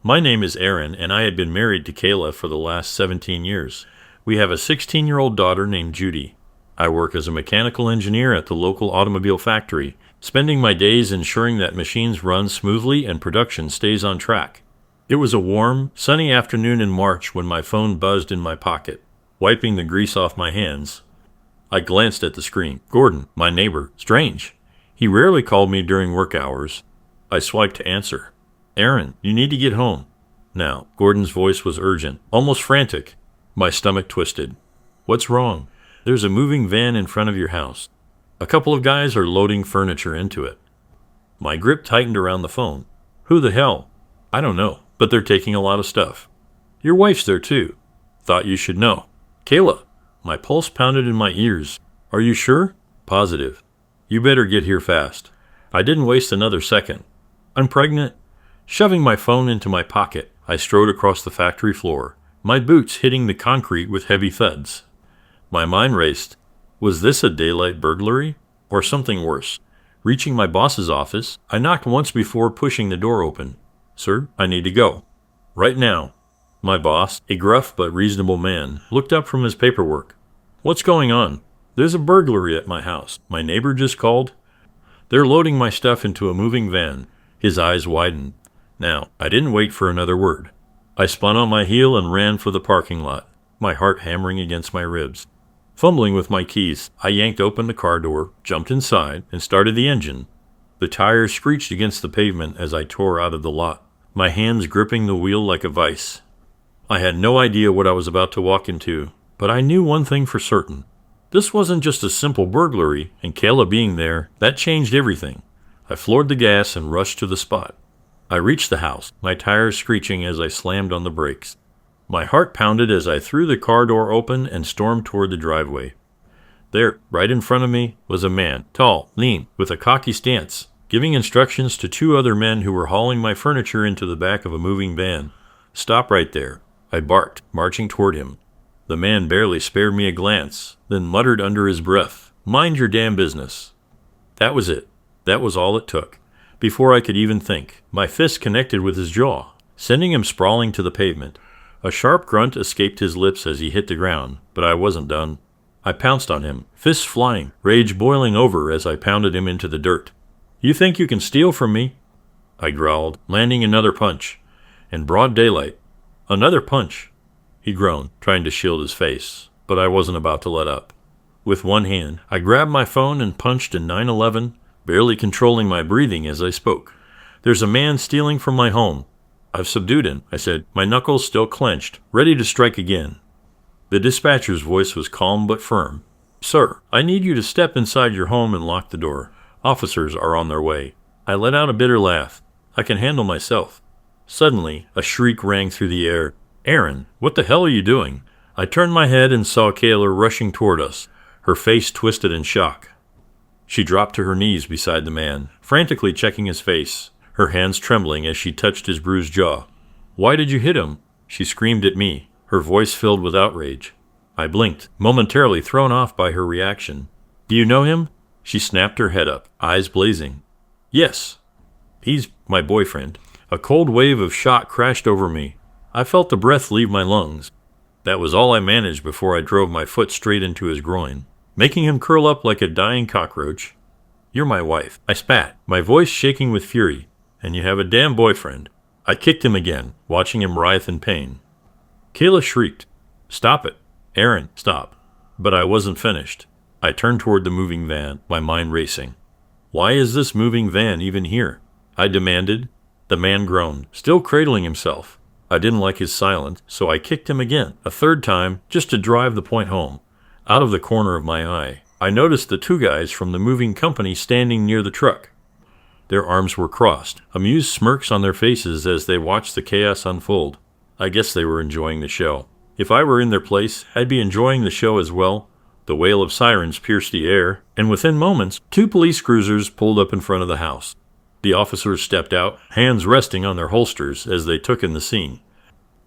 My name is Aaron, and I had been married to Kayla for the last 17 years. We have a 16-year-old daughter named Judy. I work as a mechanical engineer at the local automobile factory, spending my days ensuring that machines run smoothly and production stays on track. It was a warm, sunny afternoon in March when my phone buzzed in my pocket. Wiping the grease off my hands, I glanced at the screen. Gordon, my neighbor. Strange. He rarely called me during work hours. I swiped to answer. Aaron, you need to get home. Now, Gordon's voice was urgent, almost frantic. My stomach twisted. What's wrong? There's a moving van in front of your house. A couple of guys are loading furniture into it. My grip tightened around the phone. Who the hell? I don't know, but they're taking a lot of stuff. Your wife's there too. Thought you should know. Kayla. My pulse pounded in my ears. Are you sure? Positive. You better get here fast. I didn't waste another second. I'm pregnant. Shoving my phone into my pocket, I strode across the factory floor, my boots hitting the concrete with heavy thuds. My mind raced. Was this a daylight burglary? Or something worse? Reaching my boss's office, I knocked once before pushing the door open. Sir, I need to go. Right now. My boss, a gruff but reasonable man, looked up from his paperwork. What's going on? There's a burglary at my house. My neighbor just called. They're loading my stuff into a moving van. His eyes widened. Now, I didn't wait for another word. I spun on my heel and ran for the parking lot, my heart hammering against my ribs. Fumbling with my keys, I yanked open the car door, jumped inside, and started the engine. The tires screeched against the pavement as I tore out of the lot, my hands gripping the wheel like a vice. I had no idea what I was about to walk into, but I knew one thing for certain. This wasn't just a simple burglary, and Kayla being there, that changed everything. I floored the gas and rushed to the spot. I reached the house, my tires screeching as I slammed on the brakes. My heart pounded as I threw the car door open and stormed toward the driveway. There, right in front of me, was a man, tall, lean, with a cocky stance, giving instructions to two other men who were hauling my furniture into the back of a moving van. Stop right there, I barked, marching toward him. The man barely spared me a glance, then muttered under his breath, "Mind your damn business." That was it. That was all it took. Before I could even think, my fist connected with his jaw, sending him sprawling to the pavement. A sharp grunt escaped his lips as he hit the ground, but I wasn't done. I pounced on him, fists flying, rage boiling over as I pounded him into the dirt. You think you can steal from me? I growled, landing another punch. In broad daylight. Another punch. He groaned, trying to shield his face, but I wasn't about to let up. With one hand, I grabbed my phone and punched a 911, barely controlling my breathing as I spoke. There's a man stealing from my home. I've subdued him, I said, my knuckles still clenched, ready to strike again. The dispatcher's voice was calm but firm. Sir, I need you to step inside your home and lock the door. Officers are on their way. I let out a bitter laugh. I can handle myself. Suddenly, a shriek rang through the air. Aaron, what the hell are you doing? I turned my head and saw Kayla rushing toward us, her face twisted in shock. She dropped to her knees beside the man, frantically checking his face, her hands trembling as she touched his bruised jaw. Why did you hit him? She screamed at me, her voice filled with outrage. I blinked, momentarily thrown off by her reaction. Do you know him? She snapped her head up, eyes blazing. Yes. He's my boyfriend. A cold wave of shock crashed over me. I felt the breath leave my lungs. That was all I managed before I drove my foot straight into his groin, making him curl up like a dying cockroach. You're my wife. I spat, my voice shaking with fury. And you have a damn boyfriend. I kicked him again, watching him writhe in pain. Kayla shrieked. Stop it. Aaron, stop. But I wasn't finished. I turned toward the moving van, my mind racing. Why is this moving van even here? I demanded. The man groaned, still cradling himself. I didn't like his silence, so I kicked him again, a third time, just to drive the point home. Out of the corner of my eye, I noticed the two guys from the moving company standing near the truck. Their arms were crossed, amused smirks on their faces as they watched the chaos unfold. I guess they were enjoying the show. If I were in their place, I'd be enjoying the show as well. The wail of sirens pierced the air, and within moments, two police cruisers pulled up in front of the house. The officers stepped out, hands resting on their holsters as they took in the scene.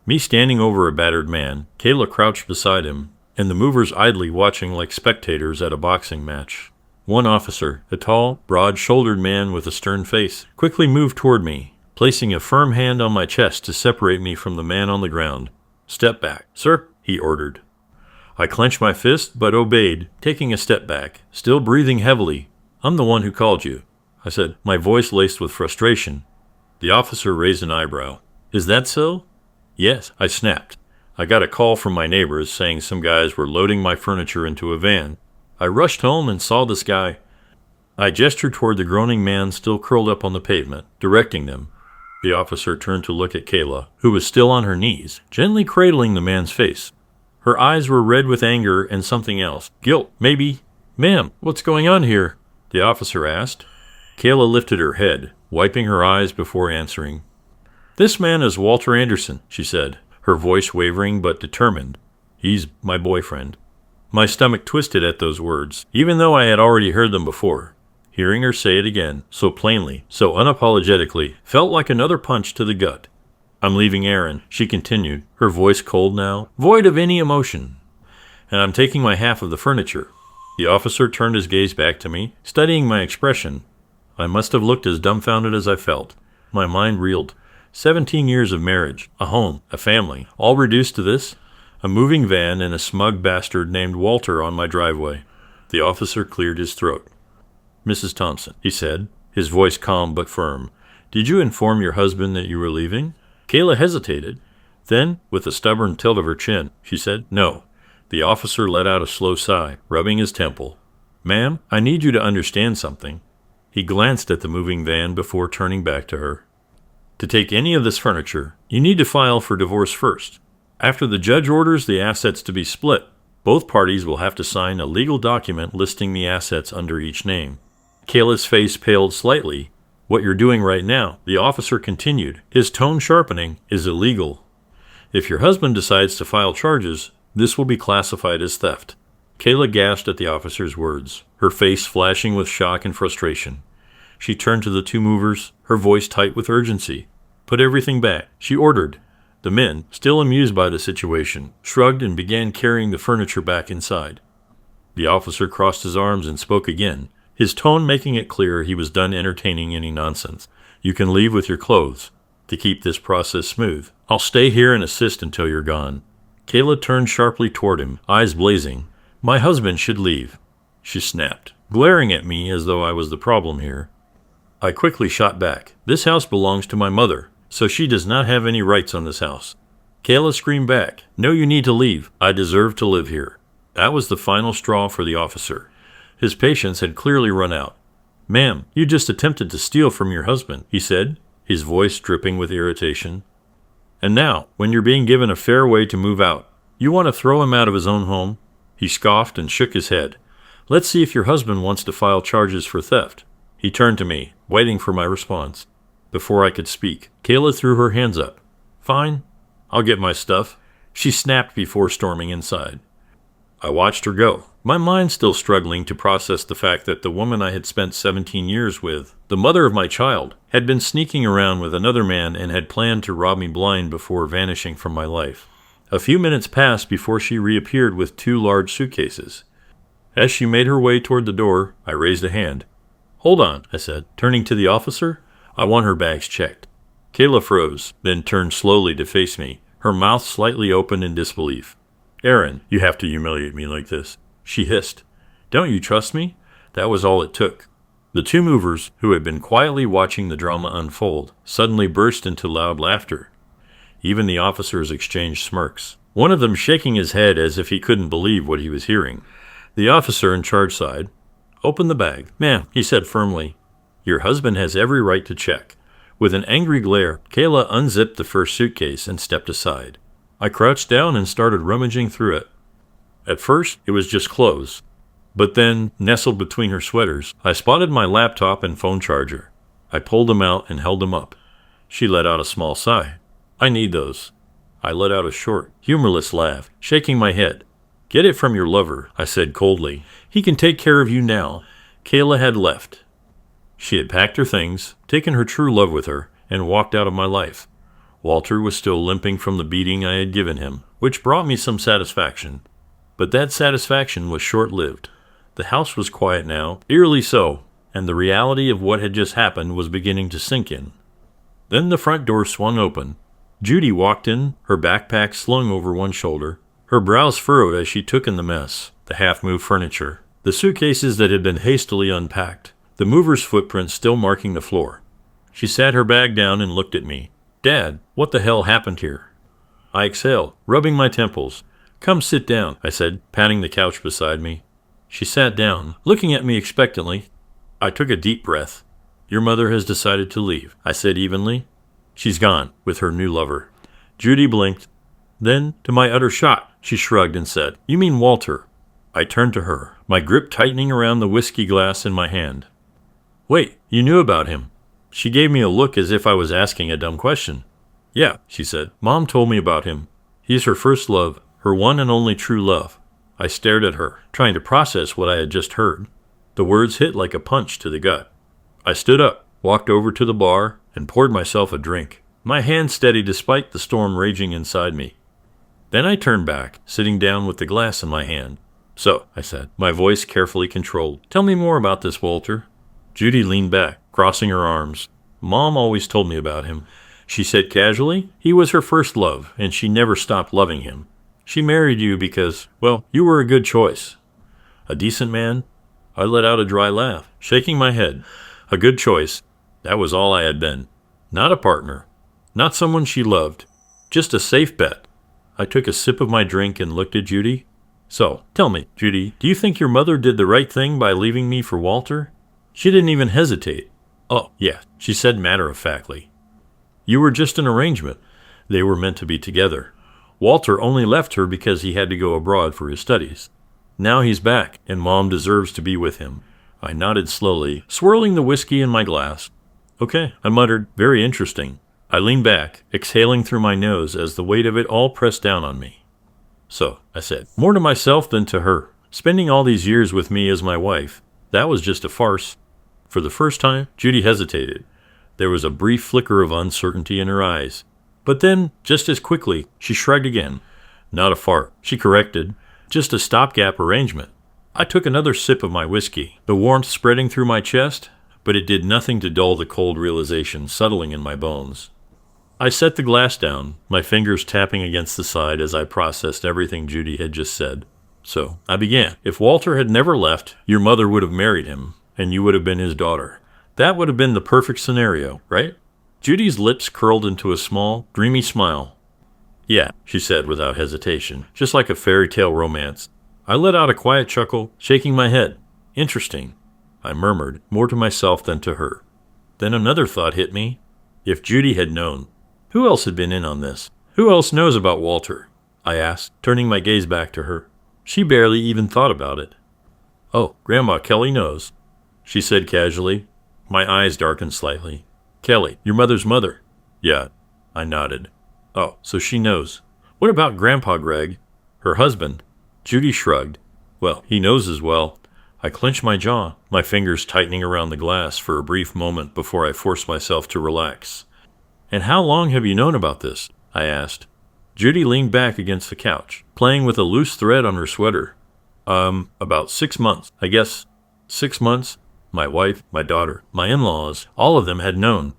Me standing over a battered man, Kayla crouched beside him, and the movers idly watching like spectators at a boxing match. One officer, a tall, broad-shouldered man with a stern face, quickly moved toward me. placing a firm hand on my chest to separate me from the man on the ground. "Step back, sir," he ordered. I clenched my fist, but obeyed, taking a step back, still breathing heavily. "I'm the one who called you," I said, my voice laced with frustration. The officer raised an eyebrow. "Is that so?" "Yes," I snapped. "I got a call from my neighbors saying some guys were loading my furniture into a van. I rushed home and saw this guy." I gestured toward the groaning man still curled up on the pavement, directing them. The officer turned to look at Kayla, who was still on her knees, gently cradling the man's face. Her eyes were red with anger and something else. Guilt, maybe. "Ma'am, what's going on here?" the officer asked. Kayla lifted her head, wiping her eyes before answering. "This man is Walter Anderson," she said, her voice wavering but determined. "He's my boyfriend." My stomach twisted at those words, even though I had already heard them before. Hearing her say it again, so plainly, so unapologetically, felt like another punch to the gut. "I'm leaving Aaron," she continued, her voice cold now, void of any emotion. "And I'm taking my half of the furniture." The officer turned his gaze back to me, studying my expression. I must have looked as dumbfounded as I felt. My mind reeled. 17 years of marriage, a home, a family, all reduced to this? A moving van and a smug bastard named Walter on my driveway. The officer cleared his throat. "Mrs. Thompson," he said, his voice calm but firm, "did you inform your husband that you were leaving?" Kayla hesitated. Then, with a stubborn tilt of her chin, she said, "No." The officer let out a slow sigh, rubbing his temple. "Ma'am, I need you to understand something." He glanced at the moving van before turning back to her. "To take any of this furniture, you need to file for divorce first. After the judge orders the assets to be split, both parties will have to sign a legal document listing the assets under each name." Kayla's face paled slightly. "What you're doing right now," the officer continued, his tone sharpening, "is illegal. If your husband decides to file charges, this will be classified as theft." Kayla gasped at the officer's words, her face flashing with shock and frustration. She turned to the two movers, her voice tight with urgency. "Put everything back," she ordered. The men, still amused by the situation, shrugged and began carrying the furniture back inside. The officer crossed his arms and spoke again, his tone making it clear he was done entertaining any nonsense. "You can leave with your clothes. To keep this process smooth, I'll stay here and assist until you're gone." Kayla turned sharply toward him, eyes blazing. "My husband should leave," she snapped, glaring at me as though I was the problem here. I quickly shot back. "This house belongs to my mother, so she does not have any rights on this house." Kayla screamed back, "No, you need to leave. I deserve to live here." That was the final straw for the officer. His patience had clearly run out. "Ma'am, you just attempted to steal from your husband," he said, his voice dripping with irritation. "And now, when you're being given a fair way to move out, you want to throw him out of his own home?" He scoffed and shook his head. "Let's see if your husband wants to file charges for theft." He turned to me, waiting for my response. Before I could speak, Kayla threw her hands up. "Fine, I'll get my stuff," she snapped before storming inside. I watched her go, my mind still struggling to process the fact that the woman I had spent 17 years with, the mother of my child, had been sneaking around with another man and had planned to rob me blind before vanishing from my life. A few minutes passed before she reappeared with 2 large suitcases. As she made her way toward the door, I raised a hand. "Hold on," I said, turning to the officer. "I want her bags checked." Kayla froze, then turned slowly to face me, her mouth slightly open in disbelief. "Aaron, you have to humiliate me like this," she hissed. "Don't you trust me?" That was all it took. The 2 movers, who had been quietly watching the drama unfold, suddenly burst into loud laughter. Even the officers exchanged smirks, one of them shaking his head as if he couldn't believe what he was hearing. The officer in charge sighed. "Open the bag." "Ma'am," he said firmly. "Your husband has every right to check." With an angry glare, Kayla unzipped the first suitcase and stepped aside. I crouched down and started rummaging through it. At first, it was just clothes. But then, nestled between her sweaters, I spotted my laptop and phone charger. I pulled them out and held them up. She let out a small sigh. "I need those." I let out a short, humorless laugh, shaking my head. "Get it from your lover," I said coldly. "He can take care of you now." Kayla had left. She had packed her things, taken her true love with her, and walked out of my life. Walter was still limping from the beating I had given him, which brought me some satisfaction. But that satisfaction was short-lived. The house was quiet now, eerily so, and the reality of what had just happened was beginning to sink in. Then the front door swung open. Judy walked in, her backpack slung over one shoulder, her brows furrowed as she took in the mess, the half-moved furniture, the suitcases that had been hastily unpacked, the mover's footprints still marking the floor. She sat her bag down and looked at me. "Dad, what the hell happened here?" I exhaled, rubbing my temples. "Come sit down," I said, patting the couch beside me. She sat down, looking at me expectantly. I took a deep breath. "Your mother has decided to leave," I said evenly. "She's gone, with her new lover." Judy blinked. Then, to my utter shock, she shrugged and said, "You mean Walter?" I turned to her, my grip tightening around the whiskey glass in my hand. "Wait, you knew about him?" She gave me a look as if I was asking a dumb question. "Yeah," she said. "Mom told me about him. He's her first love, her one and only true love." I stared at her, trying to process what I had just heard. The words hit like a punch to the gut. I stood up, walked over to the bar, and poured myself a drink, my hand steady despite the storm raging inside me. Then I turned back, sitting down with the glass in my hand. "So," I said, my voice carefully controlled, "tell me more about this Walter." Judy leaned back, crossing her arms. "Mom always told me about him," she said casually. "He was her first love, and she never stopped loving him. She married you because, well, you were a good choice." "A decent man?" I let out a dry laugh, shaking my head. A good choice. That was all I had been. Not a partner. Not someone she loved. Just a safe bet. I took a sip of my drink and looked at Judy. "So, tell me, Judy, do you think your mother did the right thing by leaving me for Walter?" She didn't even hesitate. "Oh, yeah," she said matter-of-factly. "You were just an arrangement. They were meant to be together. Walter only left her because he had to go abroad for his studies. Now he's back, and Mom deserves to be with him." I nodded slowly, swirling the whiskey in my glass. "Okay," I muttered. "Very interesting." I leaned back, exhaling through my nose as the weight of it all pressed down on me. "So," I said, "more to myself than to her. Spending all these years with me as my wife, that was just a farce." For the first time, Judy hesitated. There was a brief flicker of uncertainty in her eyes. But then, just as quickly, she shrugged again. "Not a fart," she corrected. "Just a stopgap arrangement." I took another sip of my whiskey, the warmth spreading through my chest, but it did nothing to dull the cold realization settling in my bones. I set the glass down, my fingers tapping against the side as I processed everything Judy had just said. So, I began. "If Walter had never left, your mother would have married him, and you would have been his daughter. That would have been the perfect scenario, right?" Judy's lips curled into a small, dreamy smile. "Yeah," she said without hesitation, just like a fairy tale romance. I let out a quiet chuckle, shaking my head. "Interesting," I murmured, more to myself than to her. Then another thought hit me. If Judy had known, who else had been in on this? Who else knows about Walter? I asked, turning my gaze back to her. She barely even thought about it. "Oh, Grandma Kelly knows," she said casually. My eyes darkened slightly. "Kelly, your mother's mother?" "Yeah," I nodded. "Oh, so she knows. What about Grandpa Greg, her husband?" Judy shrugged. "Well, he knows as well." I clenched my jaw, my fingers tightening around the glass for a brief moment before I forced myself to relax. "And how long have you known about this?" I asked. Judy leaned back against the couch, playing with a loose thread on her sweater. About 6 months, I guess." 6 months? My wife, my daughter, my in-laws, all of them had known.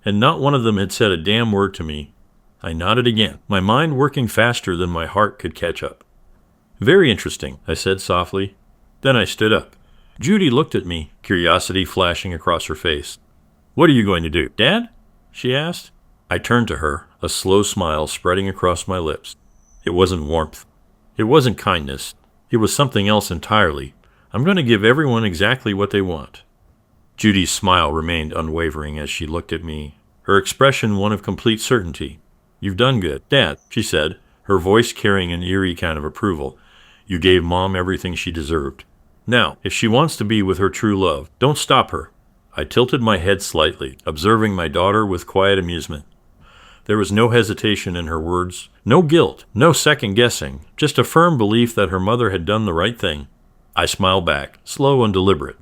And not one of them had said a damn word to me. I nodded again, my mind working faster than my heart could catch up. "Very interesting," I said softly. Then I stood up. Judy looked at me, curiosity flashing across her face. "What are you going to do, Dad?" she asked. I turned to her, a slow smile spreading across my lips. It wasn't warmth. It wasn't kindness. It was something else entirely. I'm going to give everyone exactly what they want. Judy's smile remained unwavering as she looked at me, her expression one of complete certainty. "You've done good, Dad," she said, her voice carrying an eerie kind of approval. "You gave Mom everything she deserved. Now, if she wants to be with her true love, don't stop her." I tilted my head slightly, observing my daughter with quiet amusement. There was no hesitation in her words, no guilt, no second-guessing, just a firm belief that her mother had done the right thing. I smiled back, slow and deliberate.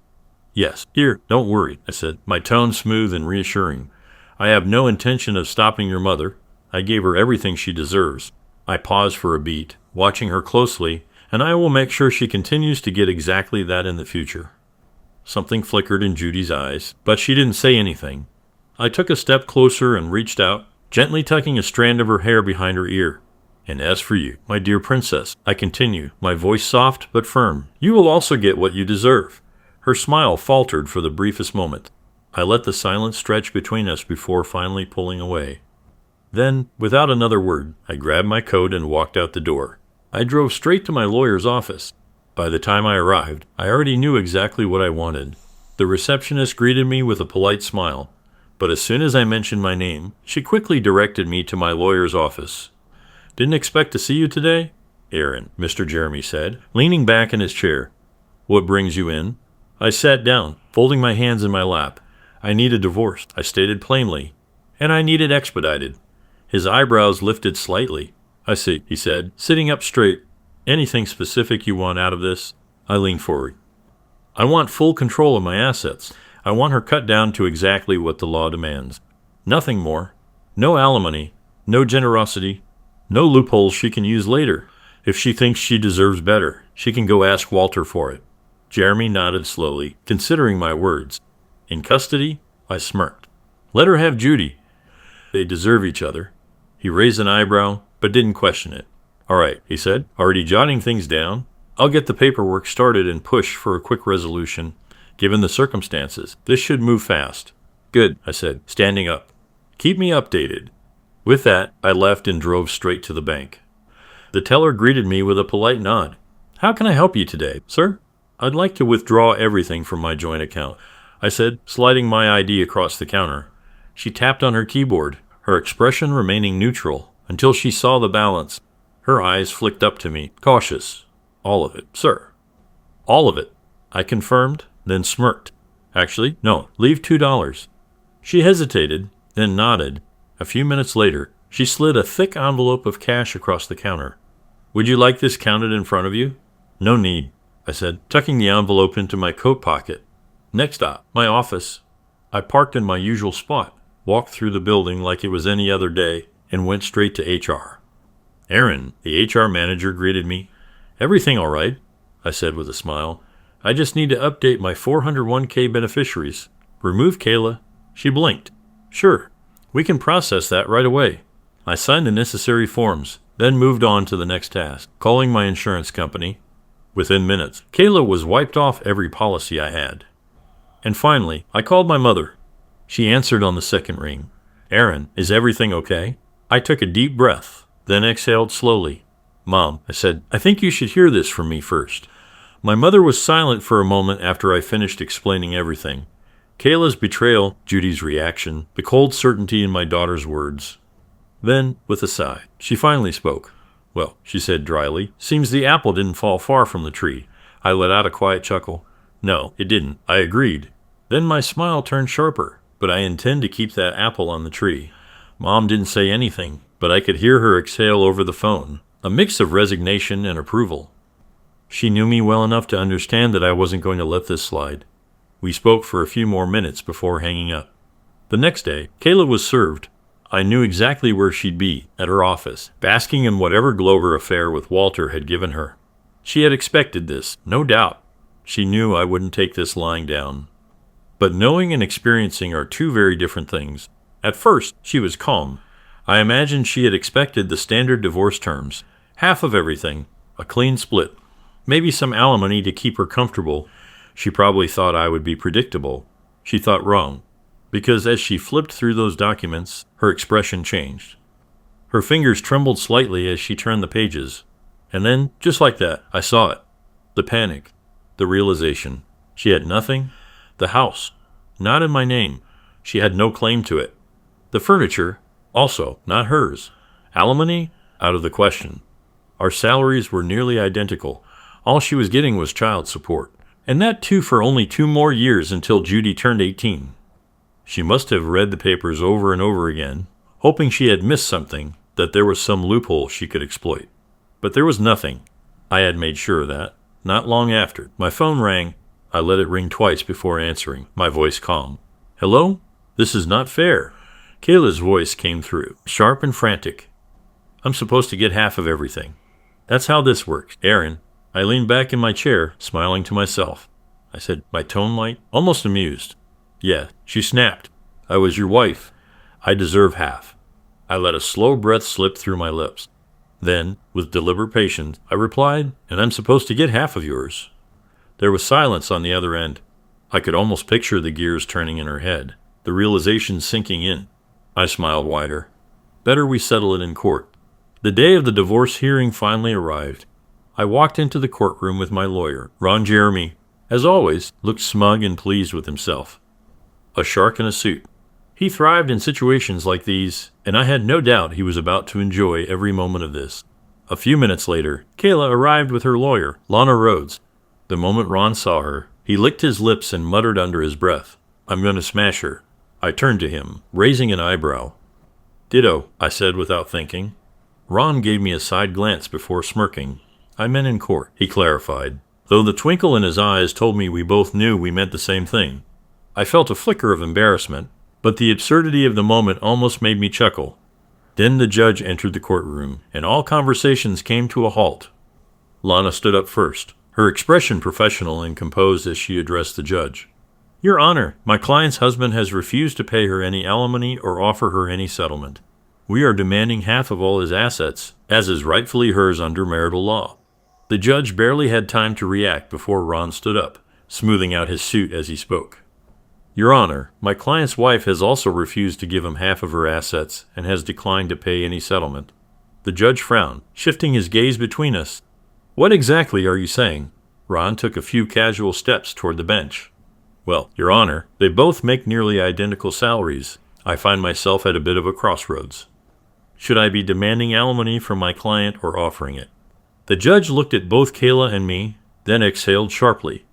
"Yes, here, don't worry," I said, my tone smooth and reassuring. "I have no intention of stopping your mother. I gave her everything she deserves." I paused for a beat, watching her closely, and I will make sure she continues to get exactly that in the future. Something flickered in Judy's eyes, but she didn't say anything. I took a step closer and reached out, gently tucking a strand of her hair behind her ear. "And as for you, my dear princess," I continue, my voice soft but firm, "you will also get what you deserve." Her smile faltered for the briefest moment. I let the silence stretch between us before finally pulling away. Then, without another word, I grabbed my coat and walked out the door. I drove straight to my lawyer's office. By the time I arrived, I already knew exactly what I wanted. The receptionist greeted me with a polite smile, but as soon as I mentioned my name, she quickly directed me to my lawyer's office. "Didn't expect to see you today?" "Aaron," Mr. Jeremy said, leaning back in his chair. "What brings you in?" I sat down, folding my hands in my lap. "I need a divorce," I stated plainly, "and I need it expedited." His eyebrows lifted slightly. "I see," he said, sitting up straight. "Anything specific you want out of this?" I leaned forward. "I want full control of my assets. I want her cut down to exactly what the law demands. Nothing more. No alimony, no generosity, no loopholes she can use later. If she thinks she deserves better, she can go ask Walter for it." Jeremy nodded slowly, considering my words. "In custody?" I smirked. "Let her have Judy. They deserve each other." He raised an eyebrow, but didn't question it. "All right," he said, already jotting things down. "I'll get the paperwork started and push for a quick resolution. Given the circumstances, this should move fast." "Good," I said, standing up. "Keep me updated." With that, I left and drove straight to the bank. The teller greeted me with a polite nod. "How can I help you today, sir?" "I'd like to withdraw everything from my joint account," I said, sliding my ID across the counter. She tapped on her keyboard, her expression remaining neutral, until she saw the balance. Her eyes flicked up to me, cautious. "All of it, sir." "All of it," I confirmed, then smirked. "Actually, no, leave $2. She hesitated, then nodded. A few minutes later, she slid a thick envelope of cash across the counter. "Would you like this counted in front of you?" "No need," I said, tucking the envelope into my coat pocket. Next stop, my office. I parked in my usual spot, walked through the building like it was any other day, and went straight to HR. "Aaron," the HR manager greeted me. "Everything all right?" I said with a smile. "I just need to update my 401k beneficiaries. Remove Kayla." She blinked. "Sure, we can process that right away." I signed the necessary forms, then moved on to the next task, calling my insurance company. Within minutes, Kayla was wiped off every policy I had. And finally, I called my mother. She answered on the second ring. "Aaron, is everything okay?" I took a deep breath, then exhaled slowly. "Mom," I said, "I think you should hear this from me first." My mother was silent for a moment after I finished explaining everything. Kayla's betrayal, Judy's reaction, the cold certainty in my daughter's words. Then, with a sigh, she finally spoke. "Well," she said dryly, "seems the apple didn't fall far from the tree." I let out a quiet chuckle. "No, it didn't," I agreed. Then my smile turned sharper, "but I intend to keep that apple on the tree." Mom didn't say anything, but I could hear her exhale over the phone, a mix of resignation and approval. She knew me well enough to understand that I wasn't going to let this slide. We spoke for a few more minutes before hanging up. The next day, Kayla was served. I knew exactly where she'd be, at her office, basking in whatever glow her affair with Walter had given her. She had expected this, no doubt. She knew I wouldn't take this lying down. But knowing and experiencing are two very different things. At first, she was calm. I imagined she had expected the standard divorce terms. Half of everything, a clean split, maybe some alimony to keep her comfortable. She probably thought I would be predictable. She thought wrong, because as she flipped through those documents, her expression changed. Her fingers trembled slightly as she turned the pages. And then, just like that, I saw it. The panic, the realization. She had nothing. The house, not in my name. She had no claim to it. The furniture, also not hers. Alimony, out of the question. Our salaries were nearly identical. All she was getting was child support. And that too for only 2 more years until Judy turned 18. She must have read the papers over and over again, hoping she had missed something, that there was some loophole she could exploit. But there was nothing. I had made sure of that. Not long after, my phone rang. I let it ring twice before answering, my voice calm. "Hello? This is not fair." Kayla's voice came through, sharp and frantic. "I'm supposed to get half of everything. That's how this works, Aaron." I leaned back in my chair, smiling to myself. I said, my tone light, almost amused. "Yeah," she snapped. I was your wife. I deserve half. I let a slow breath slip through my lips. Then, with deliberate patience, I replied, and I'm supposed to get half of yours. There was silence on the other end. I could almost picture the gears turning in her head, the realization sinking in. I smiled wider. Better we settle it in court. The day of the divorce hearing finally arrived. I walked into the courtroom with my lawyer, Ron Jeremy. As always, looked smug and pleased with himself. A shark in a suit. He thrived in situations like these, and I had no doubt he was about to enjoy every moment of this. A few minutes later, Kayla arrived with her lawyer, Lana Rhodes. The moment Ron saw her, he licked his lips and muttered under his breath, "I'm going to smash her." I turned to him, raising an eyebrow. "Ditto," I said without thinking. Ron gave me a side glance before smirking. "I meant in court," he clarified, though the twinkle in his eyes told me we both knew we meant the same thing. I felt a flicker of embarrassment, but the absurdity of the moment almost made me chuckle. Then the judge entered the courtroom, and all conversations came to a halt. Lana stood up first, her expression professional and composed as she addressed the judge. "Your Honor, my client's husband has refused to pay her any alimony or offer her any settlement. We are demanding half of all his assets, as is rightfully hers under marital law." The judge barely had time to react before Ron stood up, smoothing out his suit as he spoke. "Your Honor, my client's wife has also refused to give him half of her assets and has declined to pay any settlement." The judge frowned, shifting his gaze between us. "What exactly are you saying?" Ron took a few casual steps toward the bench. "Well, Your Honor, they both make nearly identical salaries. I find myself at a bit of a crossroads. Should I be demanding alimony from my client or offering it?" The judge looked at both Kayla and me, then exhaled sharply.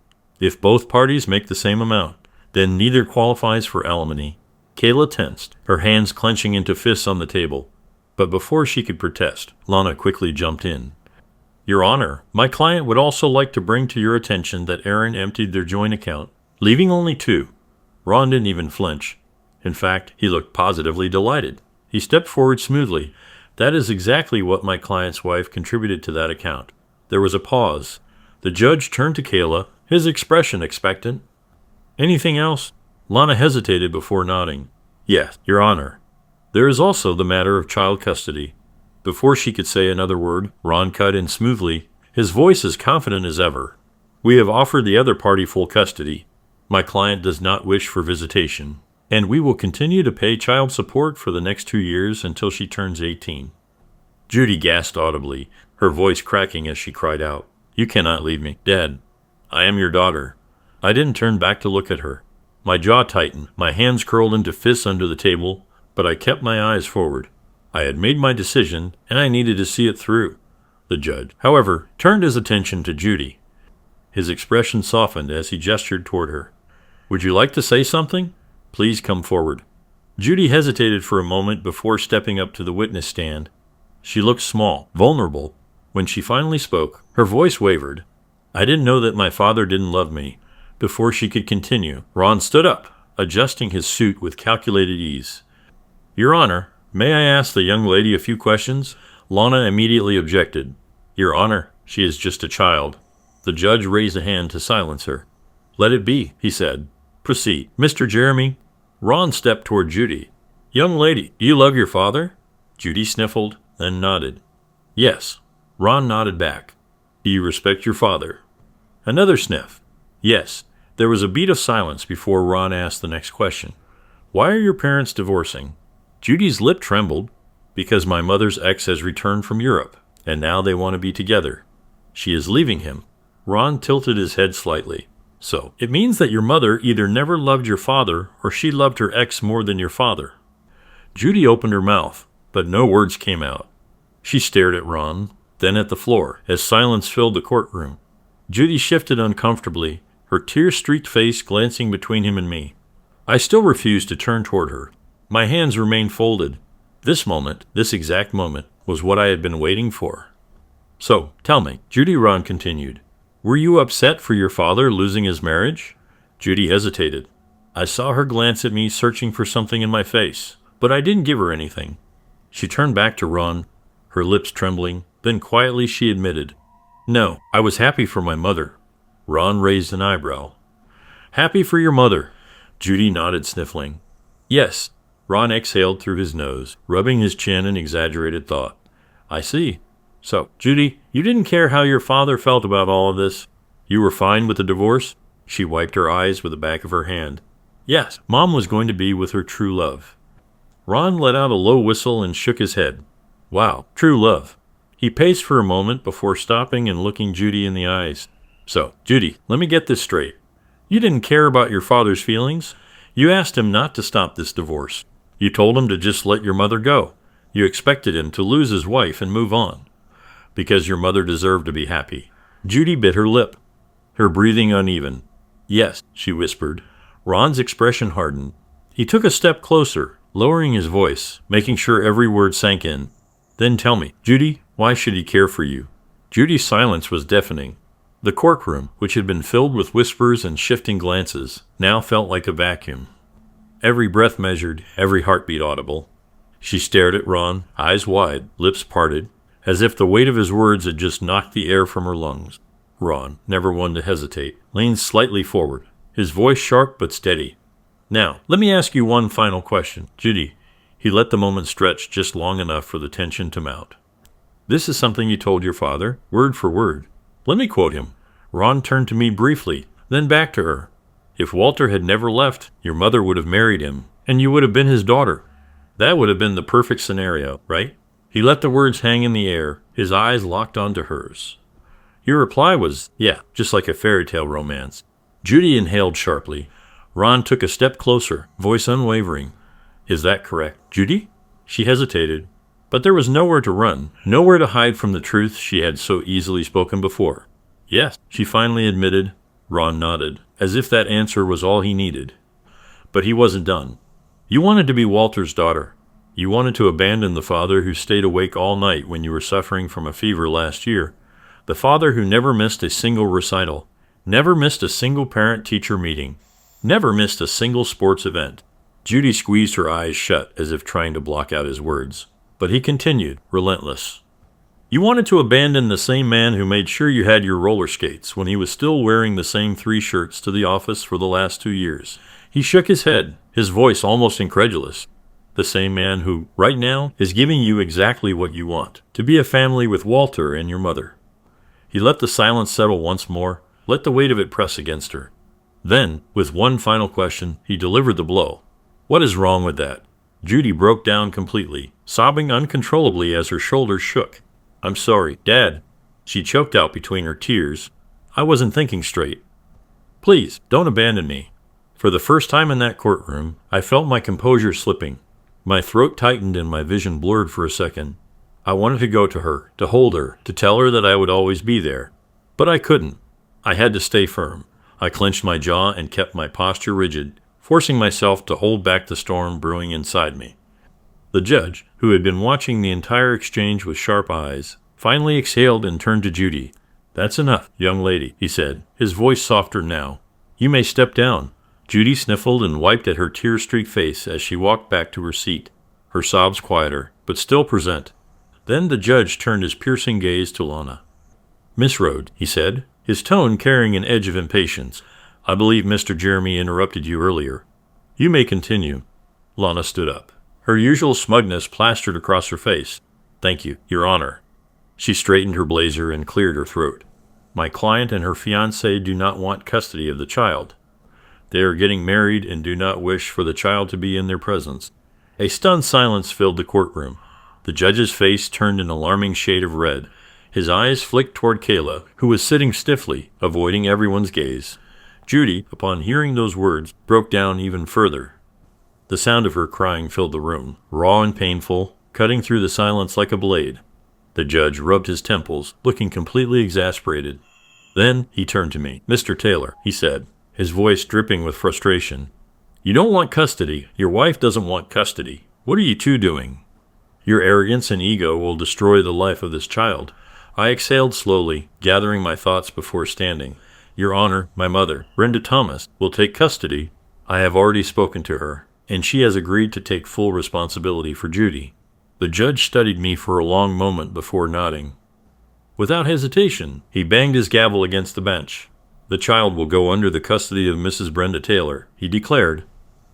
"If both parties make the same amount, then neither qualifies for alimony." Kayla tensed, her hands clenching into fists on the table. But before she could protest, Lana quickly jumped in. "Your Honor, my client would also like to bring to your attention that Aaron emptied their joint account, leaving only $2. Ron didn't even flinch. In fact, he looked positively delighted. He stepped forward smoothly. "That is exactly what my client's wife contributed to that account." There was a pause. The judge turned to Kayla, his expression expectant. "Anything else?" Lana hesitated before nodding. "Yes, Your Honor. There is also the matter of child custody." Before she could say another word, Ron cut in smoothly, his voice as confident as ever. "We have offered the other party full custody. My client does not wish for visitation, and we will continue to pay child support for the next 2 years until she turns 18. Judy gasped audibly, her voice cracking as she cried out, "You cannot leave me, Dad. I am your daughter." I didn't turn back to look at her. My jaw tightened, my hands curled into fists under the table, but I kept my eyes forward. I had made my decision, and I needed to see it through. The judge, however, turned his attention to Judy. His expression softened as he gestured toward her. "Would you like to say something? Please come forward." Judy hesitated for a moment before stepping up to the witness stand. She looked small, vulnerable. When she finally spoke, her voice wavered. "I didn't know that my father didn't love me." Before she could continue, Ron stood up, adjusting his suit with calculated ease. "Your Honor, may I ask the young lady a few questions?" Lana immediately objected. "Your Honor, she is just a child." The judge raised a hand to silence her. "Let it be," he said. "Proceed. Mr. Jeremy." Ron stepped toward Judy. "Young lady, do you love your father?" Judy sniffled, then nodded. "Yes." Ron nodded back. "Do you respect your father?" Another sniff. "Yes." There was a beat of silence before Ron asked the next question. "Why are your parents divorcing?" Judy's lip trembled. "Because my mother's ex has returned from Europe, and now they want to be together. She is leaving him." Ron tilted his head slightly. "So, it means that your mother either never loved your father or she loved her ex more than your father." Judy opened her mouth, but no words came out. She stared at Ron, then at the floor, as silence filled the courtroom. Judy shifted uncomfortably, her tear-streaked face glancing between him and me. I still refused to turn toward her. My hands remained folded. This moment, this exact moment, was what I had been waiting for. "So, tell me," Judy Ron continued, "were you upset for your father losing his marriage?" Judy hesitated. I saw her glance at me, searching for something in my face, but I didn't give her anything. She turned back to Ron, her lips trembling, then quietly she admitted, "No, I was happy for my mother." Ron raised an eyebrow. "Happy for your mother?" Judy nodded, sniffling. Yes. Ron exhaled through his nose, rubbing his chin in exaggerated thought. I see. So, Judy, you didn't care how your father felt about all of this? You were fine with the divorce? She wiped her eyes with the back of her hand. Yes, Mom was going to be with her true love. Ron let out a low whistle and shook his head. Wow, true love. He paced for a moment before stopping and looking Judy in the eyes. So, Judy, let me get this straight. You didn't care about your father's feelings. You asked him not to stop this divorce. You told him to just let your mother go. You expected him to lose his wife and move on. Because your mother deserved to be happy. Judy bit her lip, her breathing uneven. Yes, she whispered. Ron's expression hardened. He took a step closer, lowering his voice, making sure every word sank in. Then tell me, Judy, why should he care for you? Judy's silence was deafening. The courtroom, which had been filled with whispers and shifting glances, now felt like a vacuum. Every breath measured, every heartbeat audible. She stared at Ron, eyes wide, lips parted, as if the weight of his words had just knocked the air from her lungs. Ron, never one to hesitate, leaned slightly forward, his voice sharp but steady. Now, let me ask you one final question, Judy. He let the moment stretch just long enough for the tension to mount. This is something you told your father, word for word. Let me quote him. Ron turned to me briefly, then back to her. If Walter had never left, your mother would have married him, and you would have been his daughter. That would have been the perfect scenario, right? He let the words hang in the air, his eyes locked onto hers. Your reply was, yeah, just like a fairy tale romance. Judy inhaled sharply. Ron took a step closer, voice unwavering. Is that correct, Judy? She hesitated, but there was nowhere to run, nowhere to hide from the truth she had so easily spoken before. Yes, she finally admitted. Ron nodded, as if that answer was all he needed. But he wasn't done. You wanted to be Walter's daughter. You wanted to abandon the father who stayed awake all night when you were suffering from a fever last year. The father who never missed a single recital, never missed a single parent-teacher meeting, never missed a single sports event. Judy squeezed her eyes shut as if trying to block out his words. But he continued, relentless. You wanted to abandon the same man who made sure you had your roller skates when he was still wearing the same 3 shirts to the office for the last 2 years. He shook his head, his voice almost incredulous. The same man who, right now, is giving you exactly what you want, to be a family with Walter and your mother. He let the silence settle once more, let the weight of it press against her. Then, with one final question, he delivered the blow. What is wrong with that? Judy broke down completely, sobbing uncontrollably as her shoulders shook. I'm sorry, Dad. She choked out between her tears. I wasn't thinking straight. Please, don't abandon me. For the first time in that courtroom, I felt my composure slipping. My throat tightened and my vision blurred for a second. I wanted to go to her, to hold her, to tell her that I would always be there. But I couldn't. I had to stay firm. I clenched my jaw and kept my posture rigid, forcing myself to hold back the storm brewing inside me. The judge, who had been watching the entire exchange with sharp eyes, finally exhaled and turned to Judy. That's enough, young lady, he said, his voice softer now. You may step down. Judy sniffled and wiped at her tear-streaked face as she walked back to her seat, her sobs quieter, but still present. Then the judge turned his piercing gaze to Lana. Miss Rhodes, he said, his tone carrying an edge of impatience. I believe Mr. Jeremy interrupted you earlier. You may continue. Lana stood up, her usual smugness plastered across her face. Thank you, Your Honor. She straightened her blazer and cleared her throat. My client and her fiancé do not want custody of the child. They are getting married and do not wish for the child to be in their presence. A stunned silence filled the courtroom. The judge's face turned an alarming shade of red. His eyes flicked toward Kayla, who was sitting stiffly, avoiding everyone's gaze. Judy, upon hearing those words, broke down even further. The sound of her crying filled the room, raw and painful, cutting through the silence like a blade. The judge rubbed his temples, looking completely exasperated. Then he turned to me. Mr. Taylor, he said, his voice dripping with frustration. You don't want custody. Your wife doesn't want custody. What are you two doing? Your arrogance and ego will destroy the life of this child. I exhaled slowly, gathering my thoughts before standing. Your Honor, my mother, Brenda Thomas, will take custody. I have already spoken to her, and she has agreed to take full responsibility for Judy. The judge studied me for a long moment before nodding. Without hesitation, he banged his gavel against the bench. The child will go under the custody of Mrs. Brenda Taylor, he declared.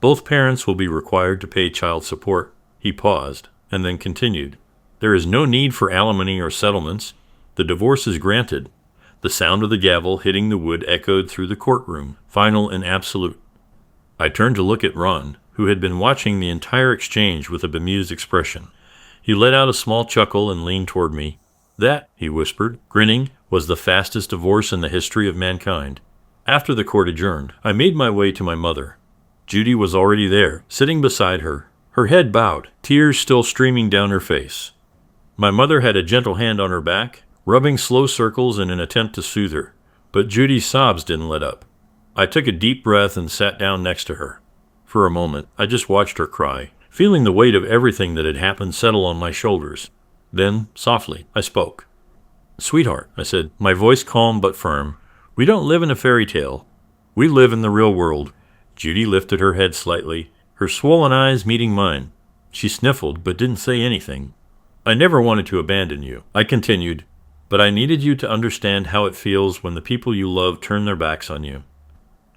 Both parents will be required to pay child support. He paused, and then continued. There is no need for alimony or settlements. The divorce is granted. The sound of the gavel hitting the wood echoed through the courtroom, final and absolute. I turned to look at Ron, who had been watching the entire exchange with a bemused expression. He let out a small chuckle and leaned toward me. That, he whispered, grinning, was the fastest divorce in the history of mankind. After the court adjourned, I made my way to my mother. Judy was already there, sitting beside her, her head bowed, tears still streaming down her face. My mother had a gentle hand on her back, rubbing slow circles in an attempt to soothe her, but Judy's sobs didn't let up. I took a deep breath and sat down next to her. For a moment, I just watched her cry, feeling the weight of everything that had happened settle on my shoulders. Then, softly, I spoke. Sweetheart, I said, my voice calm but firm, we don't live in a fairy tale. We live in the real world. Judy lifted her head slightly, her swollen eyes meeting mine. She sniffled but didn't say anything. I never wanted to abandon you, I continued, but I needed you to understand how it feels when the people you love turn their backs on you.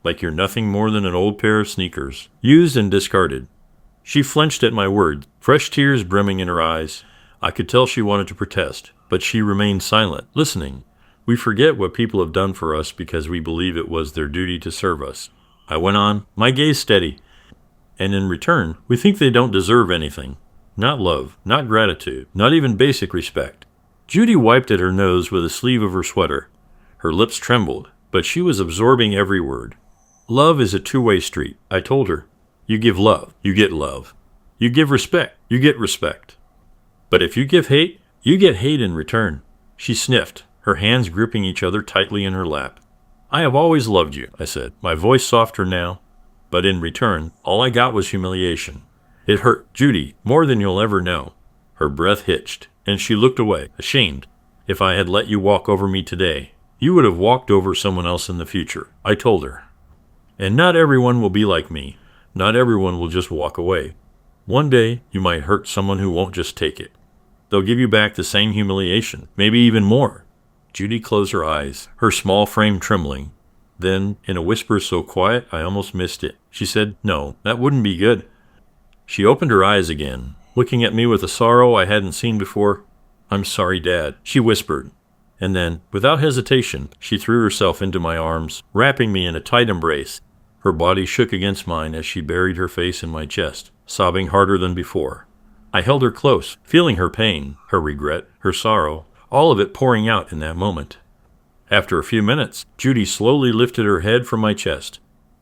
Like you're nothing more than an old pair of sneakers, used and discarded. She flinched at my words, fresh tears brimming in her eyes. I could tell she wanted to protest, but she remained silent, listening. We forget what people have done for us because we believe it was their duty to serve us. I went on, my gaze steady. And in return, we think they don't deserve anything. Not love, not gratitude, not even basic respect. Judy wiped at her nose with the sleeve of her sweater. Her lips trembled, but she was absorbing every word. Love is a two-way street, I told her. You give love, you get love. You give respect, you get respect. But if you give hate, you get hate in return. She sniffed, her hands gripping each other tightly in her lap. I have always loved you, I said, my voice softer now. But in return, all I got was humiliation. It hurt Judy more than you'll ever know. Her breath hitched, and she looked away, ashamed. If I had let you walk over me today, you would have walked over someone else in the future, I told her. And not everyone will be like me. Not everyone will just walk away. One day, you might hurt someone who won't just take it. They'll give you back the same humiliation, maybe even more. Judy closed her eyes, her small frame trembling. Then, in a whisper so quiet I almost missed it, she said, No, that wouldn't be good. She opened her eyes again, looking at me with a sorrow I hadn't seen before. I'm sorry, Dad, she whispered. And then, without hesitation, she threw herself into my arms, wrapping me in a tight embrace. Her body shook against mine as she buried her face in my chest, sobbing harder than before. I held her close, feeling her pain, her regret, her sorrow, all of it pouring out in that moment. After a few minutes, Judy slowly lifted her head from my chest.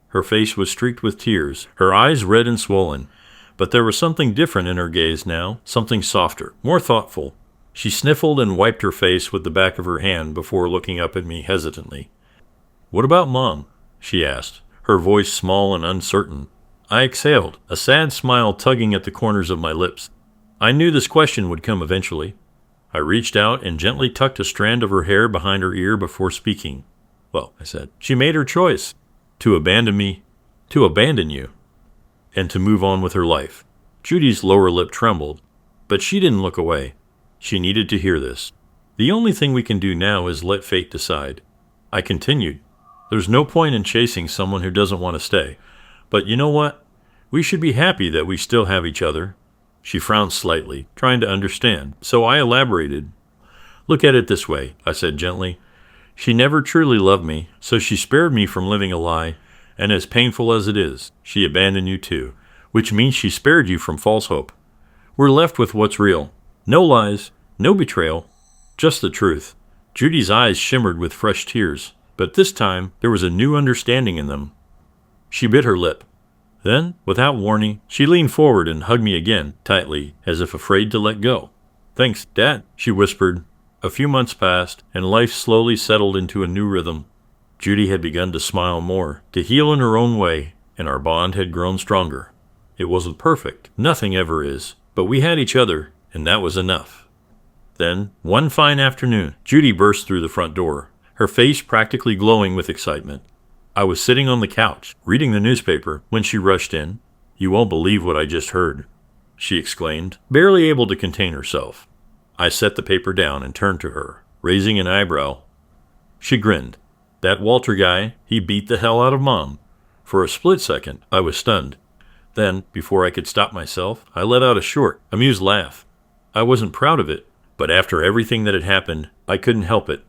Her face was streaked with tears, her eyes red and swollen. But there was something different in her gaze now, something softer, more thoughtful. She sniffled and wiped her face with the back of her hand before looking up at me hesitantly. What about Mom? She asked, her voice small and uncertain. I exhaled, a sad smile tugging at the corners of my lips. I knew this question would come eventually. I reached out and gently tucked a strand of her hair behind her ear before speaking. Well, I said, she made her choice. To abandon me, to abandon you, and to move on with her life. Judy's lower lip trembled, but she didn't look away. She needed to hear this. The only thing we can do now is let fate decide. I continued. There's no point in chasing someone who doesn't want to stay. But you know what? We should be happy that we still have each other. She frowned slightly, trying to understand, so I elaborated. Look at it this way, I said gently. She never truly loved me, so she spared me from living a lie, and as painful as it is, she abandoned you too, which means she spared you from false hope. We're left with what's real. No lies, no betrayal, just the truth. Judy's eyes shimmered with fresh tears, but this time there was a new understanding in them. She bit her lip. Then, without warning, she leaned forward and hugged me again, tightly, as if afraid to let go. Thanks, Dad, she whispered. A few months passed, and life slowly settled into a new rhythm. Judy had begun to smile more, to heal in her own way, and our bond had grown stronger. It wasn't perfect, nothing ever is, but we had each other, and that was enough. Then, one fine afternoon, Judy burst through the front door, her face practically glowing with excitement. I was sitting on the couch, reading the newspaper, when she rushed in. You won't believe what I just heard, she exclaimed, barely able to contain herself. I set the paper down and turned to her, raising an eyebrow. She grinned. That Walter guy, he beat the hell out of Mom. For a split second, I was stunned. Then, before I could stop myself, I let out a short, amused laugh. I wasn't proud of it, but after everything that had happened, I couldn't help it.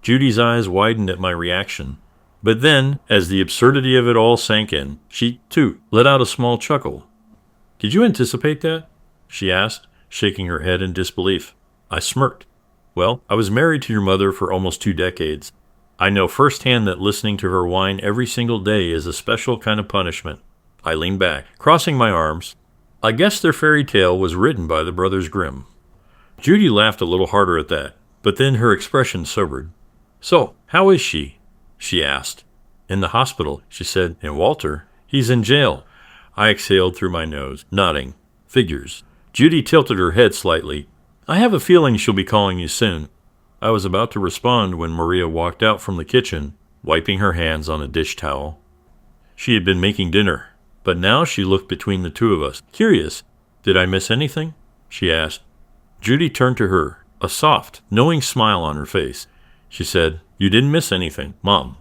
Judy's eyes widened at my reaction. But then, as the absurdity of it all sank in, she, too, let out a small chuckle. "Did you anticipate that?" she asked, shaking her head in disbelief. I smirked. "Well, I was married to your mother for almost 2 decades. I know firsthand that listening to her whine every single day is a special kind of punishment." I leaned back, crossing my arms. I guess their fairy tale was written by the Brothers Grimm. Judy laughed a little harder at that, but then her expression sobered. "So, how is she?" she asked. "In the hospital," she said, "and Walter, he's in jail." I exhaled through my nose, nodding. Figures. Judy tilted her head slightly. "I have a feeling she'll be calling you soon." I was about to respond when Maria walked out from the kitchen, wiping her hands on a dish towel. She had been making dinner, but now she looked between the two of us, curious. "Did I miss anything?" she asked. Judy turned to her, a soft, knowing smile on her face. She said, "You didn't miss anything, Mom."